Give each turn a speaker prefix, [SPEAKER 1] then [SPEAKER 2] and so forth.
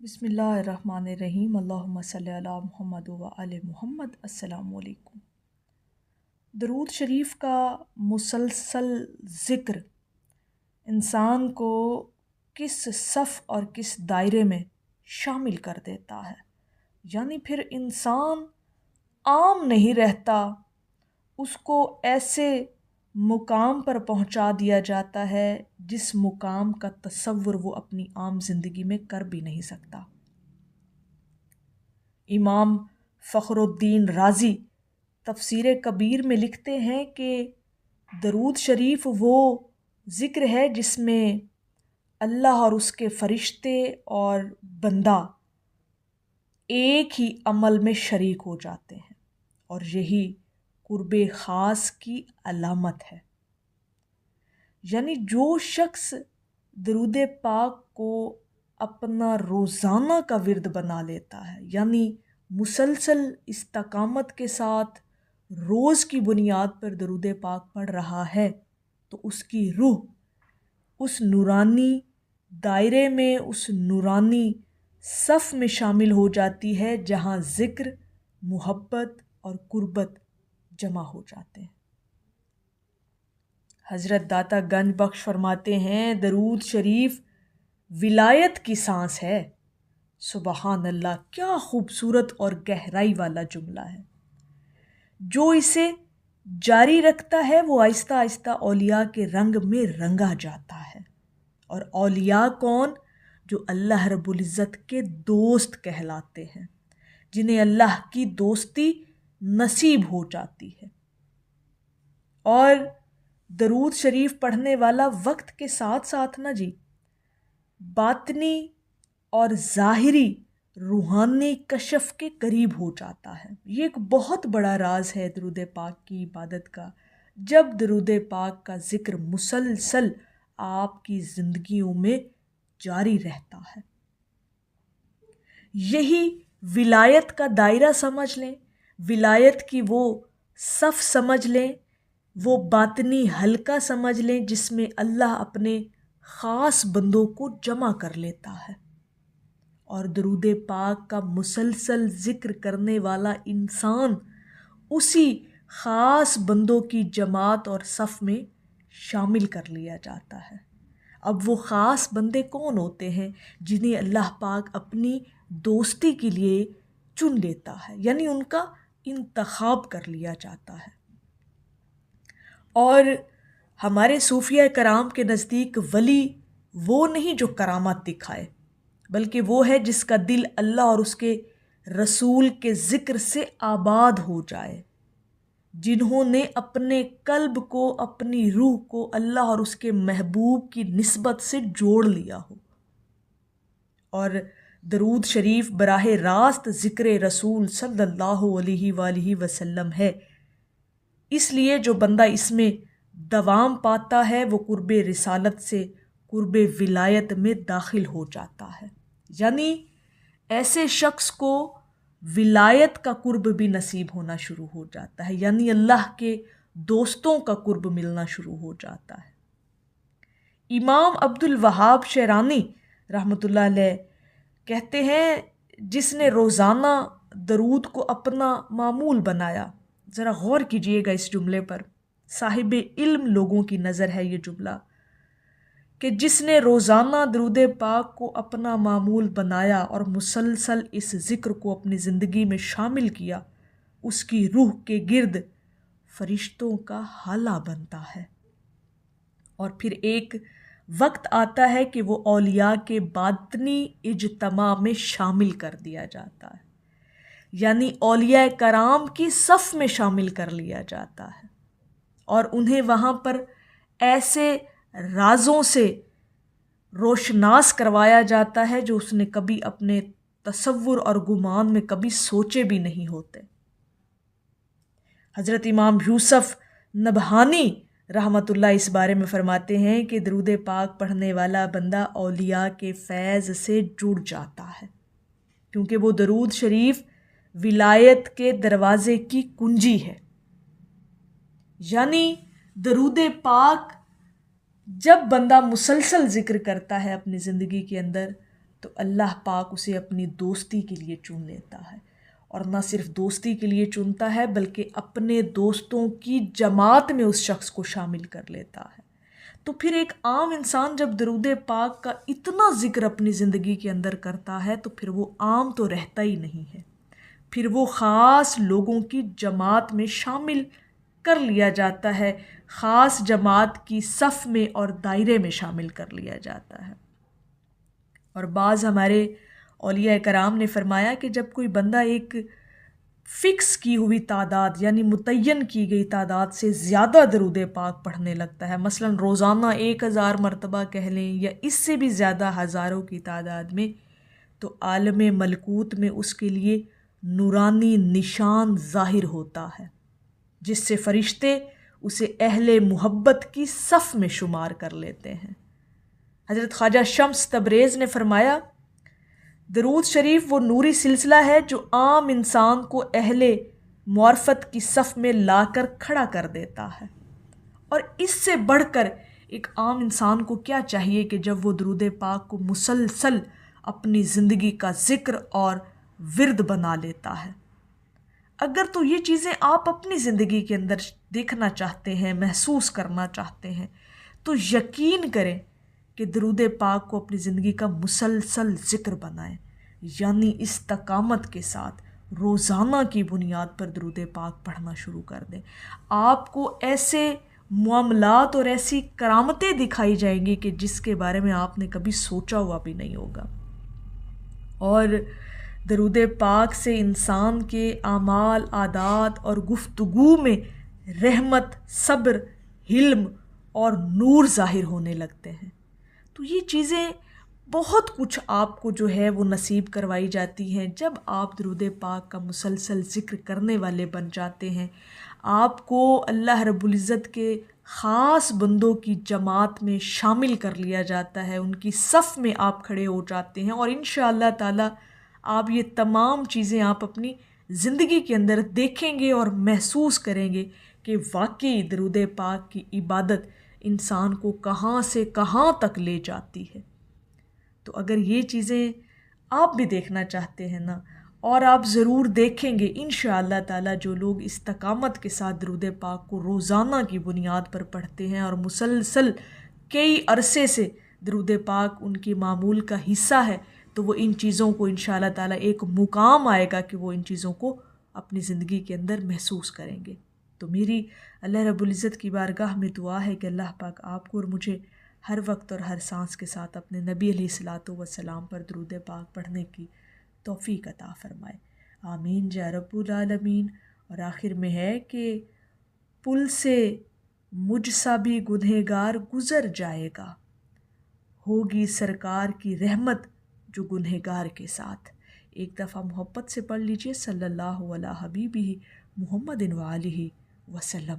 [SPEAKER 1] بسم اللہ الرحمن الرحیم اللہم صلی علی محمد و آل محمد۔ السلام علیکم۔ درود شریف کا مسلسل ذکر انسان کو کس صف اور کس دائرے میں شامل کر دیتا ہے، یعنی پھر انسان عام نہیں رہتا، اس کو ایسے مقام پر پہنچا دیا جاتا ہے جس مقام کا تصور وہ اپنی عام زندگی میں کر بھی نہیں سکتا۔ امام فخر الدین رازی تفسیر کبیر میں لکھتے ہیں کہ درود شریف وہ ذکر ہے جس میں اللہ اور اس کے فرشتے اور بندہ ایک ہی عمل میں شریک ہو جاتے ہیں، اور یہی قرب خاص کی علامت ہے۔ یعنی جو شخص درود پاک کو اپنا روزانہ کا ورد بنا لیتا ہے، یعنی مسلسل استقامت کے ساتھ روز کی بنیاد پر درود پاک پڑھ رہا ہے، تو اس کی روح اس نورانی دائرے میں، اس نورانی صف میں شامل ہو جاتی ہے جہاں ذکر، محبت اور قربت جمع ہو جاتے ہیں۔ حضرت داتا گنج بخش فرماتے ہیں، درود شریف ولایت کی سانس ہے۔ سبحان اللہ، کیا خوبصورت اور گہرائی والا جملہ ہے۔ جو اسے جاری رکھتا ہے وہ آہستہ آہستہ اولیاء کے رنگ میں رنگا جاتا ہے۔ اور اولیاء کون؟ جو اللہ رب العزت کے دوست کہلاتے ہیں، جنہیں اللہ کی دوستی نصیب ہو جاتی ہے۔ اور درود شریف پڑھنے والا وقت کے ساتھ ساتھ باطنی اور ظاہری روحانی کشف کے قریب ہو جاتا ہے۔ یہ ایک بہت بڑا راز ہے درود پاک کی عبادت کا۔ جب درود پاک کا ذکر مسلسل آپ کی زندگیوں میں جاری رہتا ہے، یہی ولایت کا دائرہ سمجھ لیں، ولایت کی وہ صف سمجھ لیں، وہ باطنی حلقہ سمجھ لیں جس میں اللہ اپنے خاص بندوں کو جمع کر لیتا ہے۔ اور درود پاک کا مسلسل ذکر کرنے والا انسان اسی خاص بندوں کی جماعت اور صف میں شامل کر لیا جاتا ہے۔ اب وہ خاص بندے کون ہوتے ہیں؟ جنہیں اللہ پاک اپنی دوستی کے لیے چن لیتا ہے، یعنی ان کا انتخاب کر لیا جاتا ہے۔ اور ہمارے صوفیہ کرام کے نزدیک ولی وہ نہیں جو کرامات دکھائے، بلکہ وہ ہے جس کا دل اللہ اور اس کے رسول کے ذکر سے آباد ہو جائے، جنہوں نے اپنے قلب کو، اپنی روح کو اللہ اور اس کے محبوب کی نسبت سے جوڑ لیا ہو۔ اور درود شریف براہ راست ذکر رسول صلی اللہ علیہ وآلہ وسلم ہے، اس لیے جو بندہ اس میں دوام پاتا ہے وہ قرب رسالت سے قرب ولایت میں داخل ہو جاتا ہے۔ یعنی ایسے شخص کو ولایت کا قرب بھی نصیب ہونا شروع ہو جاتا ہے، یعنی اللہ کے دوستوں کا قرب ملنا شروع ہو جاتا ہے۔ امام عبد الوہاب شیرانی رحمۃ اللہ علیہ کہتے ہیں، جس نے روزانہ درود کو اپنا معمول بنایا، ذرا غور کیجئے گا اس جملے پر، صاحب علم لوگوں کی نظر ہے یہ جملہ، کہ جس نے روزانہ درود پاک کو اپنا معمول بنایا اور مسلسل اس ذکر کو اپنی زندگی میں شامل کیا، اس کی روح کے گرد فرشتوں کا حالہ بنتا ہے۔ اور پھر ایک وقت آتا ہے کہ وہ اولیاء کے باطنی اجتماع میں شامل کر دیا جاتا ہے، یعنی اولیاء کرام کی صف میں شامل کر لیا جاتا ہے، اور انہیں وہاں پر ایسے رازوں سے روشناس کروایا جاتا ہے جو اس نے کبھی اپنے تصور اور گمان میں کبھی سوچے بھی نہیں ہوتے۔ حضرت امام یوسف نبہانی رحمۃ اللہ اس بارے میں فرماتے ہیں کہ درود پاک پڑھنے والا بندہ اولیاء کے فیض سے جڑ جاتا ہے، کیونکہ وہ درود شریف ولایت کے دروازے کی کنجی ہے۔ یعنی درود پاک جب بندہ مسلسل ذکر کرتا ہے اپنی زندگی کے اندر، تو اللہ پاک اسے اپنی دوستی کے لیے چن لیتا ہے، اور نہ صرف دوستی کے لیے چنتا ہے بلکہ اپنے دوستوں کی جماعت میں اس شخص کو شامل کر لیتا ہے۔ تو پھر ایک عام انسان جب درود پاک کا اتنا ذکر اپنی زندگی کے اندر کرتا ہے تو پھر وہ عام تو رہتا ہی نہیں ہے، پھر وہ خاص لوگوں کی جماعت میں شامل کر لیا جاتا ہے، خاص جماعت کی صف میں اور دائرے میں شامل کر لیا جاتا ہے۔ اور بعض ہمارے اولیاء کرام نے فرمایا کہ جب کوئی بندہ ایک فکس کی ہوئی تعداد یعنی متعین کی گئی تعداد سے زیادہ درود پاک پڑھنے لگتا ہے، مثلا روزانہ 1000 مرتبہ کہہ لیں یا اس سے بھی زیادہ ہزاروں کی تعداد میں، تو عالم ملکوت میں اس کے لیے نورانی نشان ظاہر ہوتا ہے، جس سے فرشتے اسے اہل محبت کی صف میں شمار کر لیتے ہیں۔ حضرت خواجہ شمس تبریز نے فرمایا، درود شریف وہ نوری سلسلہ ہے جو عام انسان کو اہل معرفت کی صف میں لا کر کھڑا کر دیتا ہے، اور اس سے بڑھ کر ایک عام انسان کو کیا چاہیے کہ جب وہ درود پاک کو مسلسل اپنی زندگی کا ذکر اور ورد بنا لیتا ہے۔ اگر تو یہ چیزیں آپ اپنی زندگی کے اندر دیکھنا چاہتے ہیں، محسوس کرنا چاہتے ہیں، تو یقین کریں کہ درود پاک کو اپنی زندگی کا مسلسل ذکر بنائیں، یعنی استقامت کے ساتھ روزانہ کی بنیاد پر درود پاک پڑھنا شروع کر دیں۔ آپ کو ایسے معاملات اور ایسی کرامتیں دکھائی جائیں گی کہ جس کے بارے میں آپ نے کبھی سوچا ہوا بھی نہیں ہوگا۔ اور درود پاک سے انسان کے اعمال، عادات اور گفتگو میں رحمت، صبر، حلم اور نور ظاہر ہونے لگتے ہیں۔ تو یہ چیزیں بہت کچھ آپ کو جو ہے وہ نصیب کروائی جاتی ہیں جب آپ درود پاک کا مسلسل ذکر کرنے والے بن جاتے ہیں۔ آپ کو اللہ رب العزت کے خاص بندوں کی جماعت میں شامل کر لیا جاتا ہے، ان کی صف میں آپ کھڑے ہو جاتے ہیں، اور انشاءاللہ تعالی آپ یہ تمام چیزیں آپ اپنی زندگی کے اندر دیکھیں گے اور محسوس کریں گے کہ واقعی درود پاک کی عبادت انسان کو کہاں سے کہاں تک لے جاتی ہے۔ تو اگر یہ چیزیں آپ بھی دیکھنا چاہتے ہیں نا، اور آپ ضرور دیکھیں گے انشاءاللہ تعالی، جو لوگ استقامت کے ساتھ درود پاک کو روزانہ کی بنیاد پر پڑھتے ہیں اور مسلسل کئی عرصے سے درود پاک ان کی معمول کا حصہ ہے، تو وہ ان چیزوں کو انشاءاللہ تعالی ایک مقام آئے گا کہ وہ ان چیزوں کو اپنی زندگی کے اندر محسوس کریں گے۔ تو میری اللہ رب العزت کی بارگاہ میں دعا ہے کہ اللہ پاک آپ کو اور مجھے ہر وقت اور ہر سانس کے ساتھ اپنے نبی علیہ الصلاۃ والسلام پر درود پاک پڑھنے کی توفیق عطا فرمائے، آمین یا رب العالمین۔ اور آخر میں ہے کہ پل سے مجھ سا بھی گنہگار گزر جائے گا، ہوگی سرکار کی رحمت جو گنہگار کے ساتھ۔ ایک دفعہ محبت سے پڑھ لیجئے، صلی اللہ علیہ حبیبہ محمد وآلہ وسلم۔